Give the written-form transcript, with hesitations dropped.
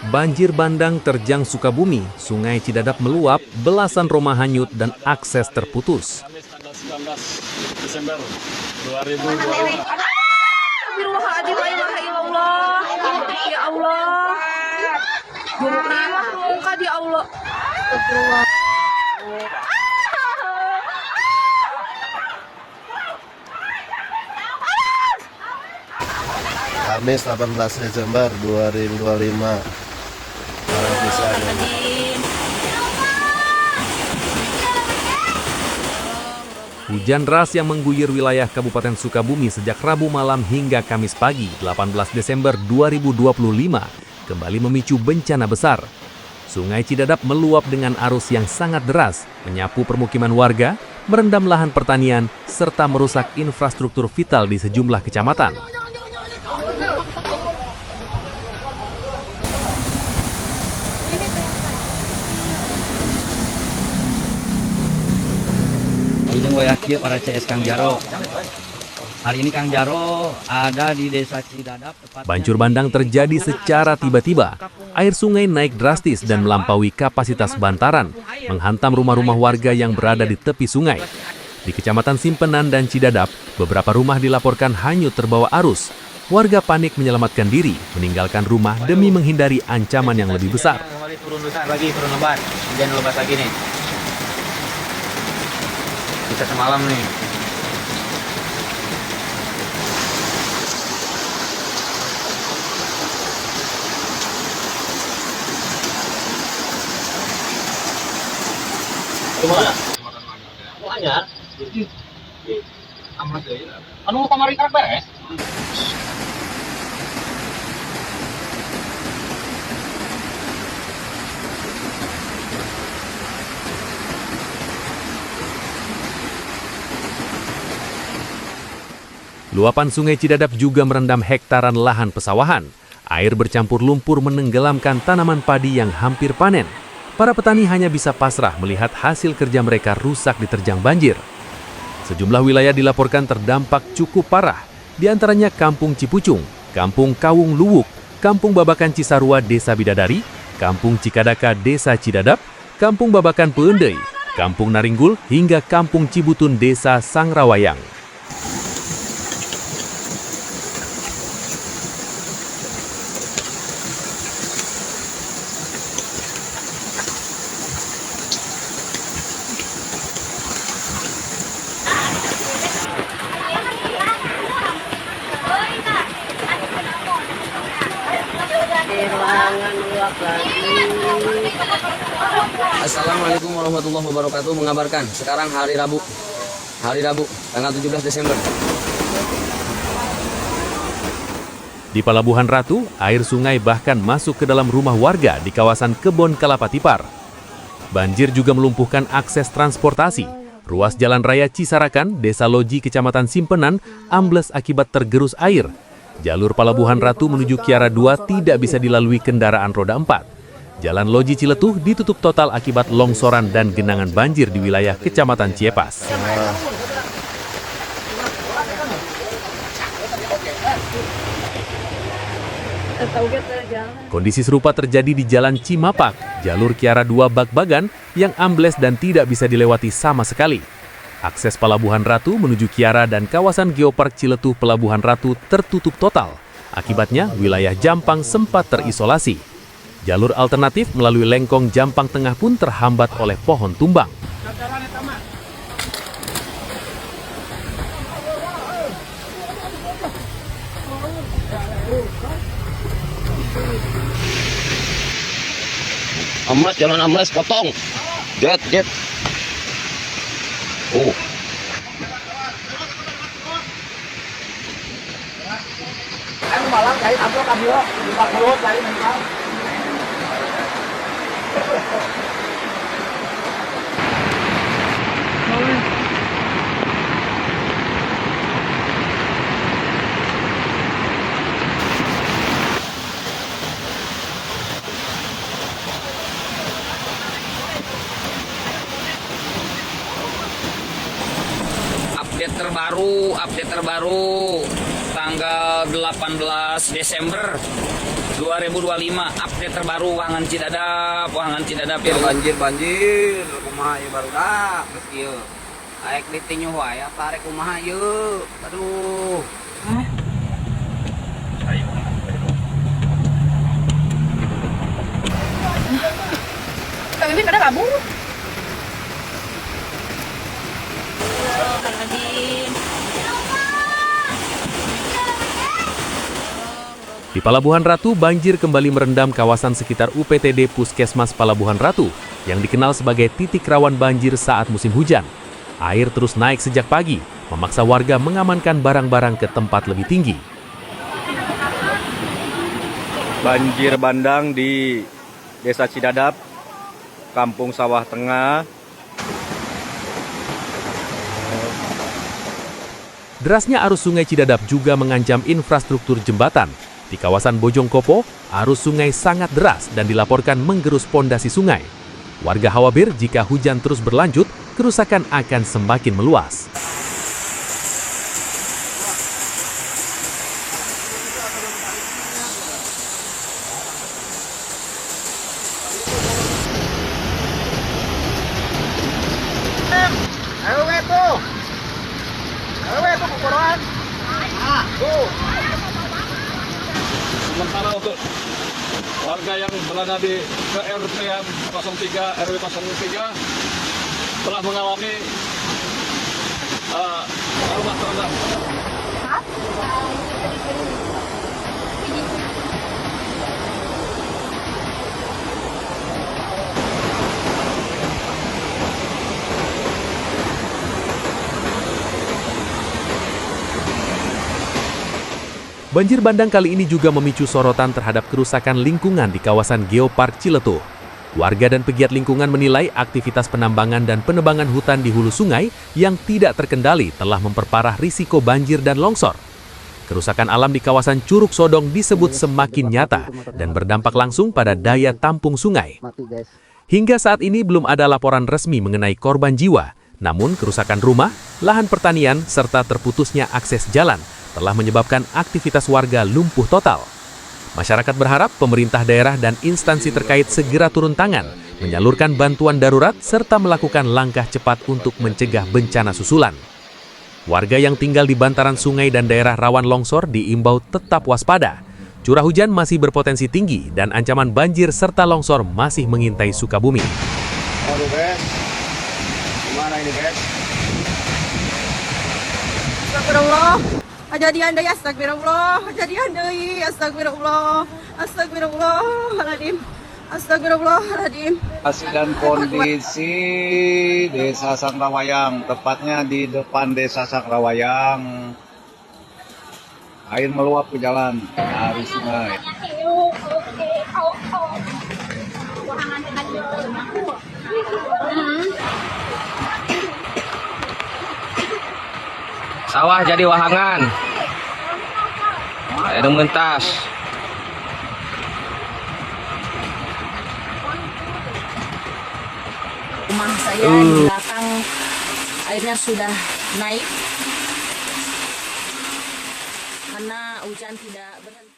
Banjir bandang terjang Sukabumi, Sungai Cidadap meluap, belasan rumah hanyut dan akses terputus. Kamis tanggal 19 Desember 2025. Ya Allah. Muka di Allah. Kamis 18 Desember 2025. Hujan deras yang mengguyur wilayah Kabupaten Sukabumi sejak Rabu malam hingga Kamis pagi 18 Desember 2025 kembali memicu bencana besar. Sungai Cidadap meluap dengan arus yang sangat deras, menyapu permukiman warga, merendam lahan pertanian, serta merusak infrastruktur vital di sejumlah kecamatan. Para CS Kang Jaro. Hari ini Kang Jaro ada di Desa Cidadap. Banjir bandang terjadi secara tiba-tiba. Air sungai naik drastis dan melampaui kapasitas bantaran, menghantam rumah-rumah warga yang berada di tepi sungai. Di Kecamatan Simpenan dan Cidadap, beberapa rumah dilaporkan hanyut terbawa arus. Warga panik menyelamatkan diri, meninggalkan rumah demi menghindari ancaman yang lebih besar. Turun lebat. Hujan lebat lagi nih. Bisa semalam nih. Gimana? Anyar. Anu kamari karek beres. Luapan Sungai Cidadap juga merendam hektaran lahan pesawahan. Air bercampur lumpur menenggelamkan tanaman padi yang hampir panen. Para petani hanya bisa pasrah melihat hasil kerja mereka rusak diterjang banjir. Sejumlah wilayah dilaporkan terdampak cukup parah, di antaranya Kampung Cipucung, Kampung Kawung Luwuk, Kampung Babakan Cisarua Desa Bidadari, Kampung Cikadaka Desa Cidadap, Kampung Babakan Peendey, Kampung Naringgul, hingga Kampung Cibutun Desa Sangrawayang. Assalamualaikum warahmatullahi wabarakatuh. Mengabarkan sekarang hari Rabu tanggal 17 Desember. Di Pelabuhan Ratu, air sungai bahkan masuk ke dalam rumah warga di kawasan Kebon Kelapa Tipar. Banjir juga melumpuhkan akses transportasi. Ruas Jalan Raya Cisarakan, Desa Loji, Kecamatan Simpenan, ambles akibat tergerus air. Jalur Pelabuhan Ratu menuju Kiara 2 tidak bisa dilalui kendaraan roda 4. Jalan Loji Ciletuh ditutup total akibat longsoran dan genangan banjir di wilayah Kecamatan Ciepas. Kondisi serupa terjadi di Jalan Cimapak, jalur Kiara 2 Bagbagan yang ambles dan tidak bisa dilewati sama sekali. Akses Pelabuhan Ratu menuju Kiara dan kawasan Geopark Ciletuh Pelabuhan Ratu tertutup total. Akibatnya, wilayah Jampang sempat terisolasi. Jalur alternatif melalui Lengkong Jampang Tengah pun terhambat oleh pohon tumbang. Jalan Amles potong. Jet. Oh. Anu malam kain amplop kabio, 40 lain mental. update terbaru tanggal 18 Desember 2025, update terbaru Wahangan Cidadap ya. Banjir kumaha ieu barudak geus kieu. Aek ditinyu wae tarik kumaha ieu. Aduh. Kang Mimin pada kabur. Di Palabuhan Ratu, banjir kembali merendam kawasan sekitar UPTD Puskesmas Palabuhan Ratu yang dikenal sebagai titik rawan banjir saat musim hujan. Air terus naik sejak pagi, memaksa warga mengamankan barang-barang ke tempat lebih tinggi. Banjir bandang di Desa Cidadap, Kampung Sawah Tengah. Derasnya arus Sungai Cidadap juga mengancam infrastruktur jembatan. Di kawasan Bojongkopo, arus sungai sangat deras dan dilaporkan menggerus pondasi sungai. Warga khawatir jika hujan terus berlanjut, kerusakan akan semakin meluas. Ayo we tuh kukuran. Tuh. Sementara untuk warga yang berada di RT 03 RW 03 telah mengalami rumah terendam. Banjir bandang kali ini juga memicu sorotan terhadap kerusakan lingkungan di kawasan Geopark Ciletuh. Warga dan pegiat lingkungan menilai aktivitas penambangan dan penebangan hutan di hulu sungai yang tidak terkendali telah memperparah risiko banjir dan longsor. Kerusakan alam di kawasan Curug Sodong disebut semakin nyata dan berdampak langsung pada daya tampung sungai. Hingga saat ini belum ada laporan resmi mengenai korban jiwa, namun kerusakan rumah, lahan pertanian, serta terputusnya akses jalan telah menyebabkan aktivitas warga lumpuh total. Masyarakat berharap pemerintah daerah dan instansi terkait segera turun tangan, menyalurkan bantuan darurat, serta melakukan langkah cepat untuk mencegah bencana susulan. Warga yang tinggal di bantaran sungai dan daerah rawan longsor diimbau tetap waspada. Curah hujan masih berpotensi tinggi dan ancaman banjir serta longsor masih mengintai Sukabumi. Aduh guys. Gimana ini guys? Astagfirullah. Kejadian deui astagfirullah. Kejadian deui astagfirullah. Astagfirullahaladzim. Astagfirullahaladzim. Dan kondisi Desa Sangrawayang, tepatnya di depan Desa Sangrawayang, air meluap ke jalan dari sungai. Sawah jadi wahangan. Air mentas. Rumah saya di belakang airnya sudah naik karena hujan tidak berhenti.